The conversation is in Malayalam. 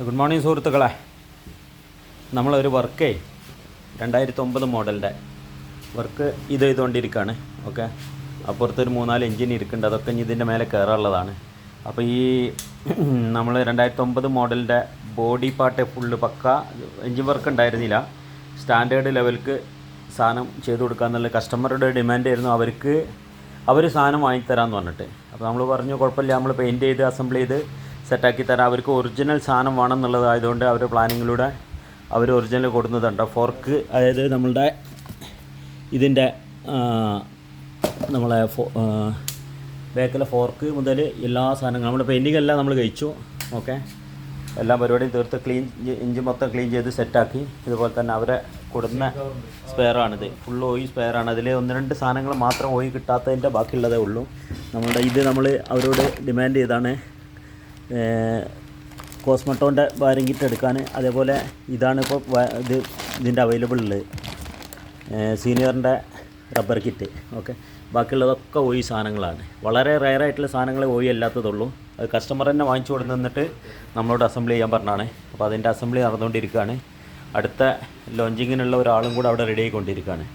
ഗുഡ് മോർണിംഗ് സുഹൃത്തുക്കളെ. നമ്മളൊരു വർക്കേ 2009 മോഡലിൻ്റെ വർക്ക് ഇത് ചെയ്തുകൊണ്ടിരിക്കുകയാണ്. ഓക്കെ, അപ്പുറത്തൊരു 3-4 എൻജിൻ ഇരിക്കുന്നുണ്ട്. അതൊക്കെ ഇനി ഇതിൻ്റെ മേലെ കയറാനുള്ളതാണ്. അപ്പോൾ ഈ നമ്മൾ 2009 മോഡലിൻ്റെ ബോഡി പാർട്ട് ഫുള്ള് പക്ക എൻജിൻ വർക്ക് ഉണ്ടായിരുന്നില്ല. സ്റ്റാൻഡേർഡ് ലെവൽക്ക് സാധനം ചെയ്ത് കൊടുക്കാമെന്നുള്ള കസ്റ്റമറുടെ ഡിമാൻഡ് ആയിരുന്നു. അവർ സാധനം വാങ്ങിത്തരാമെന്ന് പറഞ്ഞിട്ട്. അപ്പോൾ നമ്മൾ പറഞ്ഞു കുഴപ്പമില്ല, നമ്മൾ പെയിൻറ്റ് ചെയ്ത് അസംബിൾ ചെയ്ത് സെറ്റാക്കി തരാം. അവർക്ക് ഒറിജിനൽ സാധനം വേണമെന്നുള്ളതായതുകൊണ്ട് അവർ പ്ലാനിങ്ങിലൂടെ അവർ ഒറിജിനൽ കൊടുക്കുന്നുണ്ട്. ഫോർക്ക്, അതായത് നമ്മളുടെ ഇതിൻ്റെ നമ്മളെ ബാക്കിലെ ഫോർക്ക് മുതൽ എല്ലാ സാധനങ്ങളും നമ്മുടെ പെയിൻറ്റിംഗ് എല്ലാം നമ്മൾ കഴിച്ചു. ഓക്കെ, എല്ലാ പരിപാടിയും തീർത്ത് ഇഞ്ച് മൊത്തം ക്ലീൻ ചെയ്ത് സെറ്റാക്കി. ഇതുപോലെ തന്നെ അവരെ കൊടുക്കുന്ന സ്പെയറാണിത്. Full oil സ്പെയറാണ്. അതിൽ 1-2 സാധനങ്ങൾ മാത്രം ഓയിൽ കിട്ടാത്തതിൻ്റെ ബാക്കിയുള്ളതേ ഉള്ളൂ. നമ്മളുടെ ഇത് നമ്മൾ അവരോട് ഡിമാൻഡ് ചെയ്താണ് കോസ്മെറ്റോൻ്റെ വയറിംഗ് കിറ്റ് എടുക്കാൻ. അതേപോലെ ഇതാണ് ഇപ്പോൾ ഇതിൻ്റെ അവൈലബിൾ ഉള്ളത്, സീനിയറിൻ്റെ റബ്ബർ കിറ്റ്. ഓക്കെ, ബാക്കിയുള്ളതൊക്കെ ഓയിൽ സാധനങ്ങളാണ്. വളരെ റെയറായിട്ടുള്ള സാധനങ്ങൾ ഓയിൽ അല്ലാത്തതുള്ളൂ. അത് കസ്റ്റമർ തന്നെ വാങ്ങിച്ചു കൊടുത്ത് നിന്നിട്ട് നമ്മളോട് അസംബിൾ ചെയ്യാൻ പറഞ്ഞാണ്. അപ്പോൾ അതിൻ്റെ അസംബ്ലി നടന്നുകൊണ്ടിരിക്കുകയാണ്. അടുത്ത ലോഞ്ചിങ്ങിനുള്ള ഒരാളും കൂടെ അവിടെ റെഡി ആയിക്കൊണ്ടിരിക്കുകയാണ്.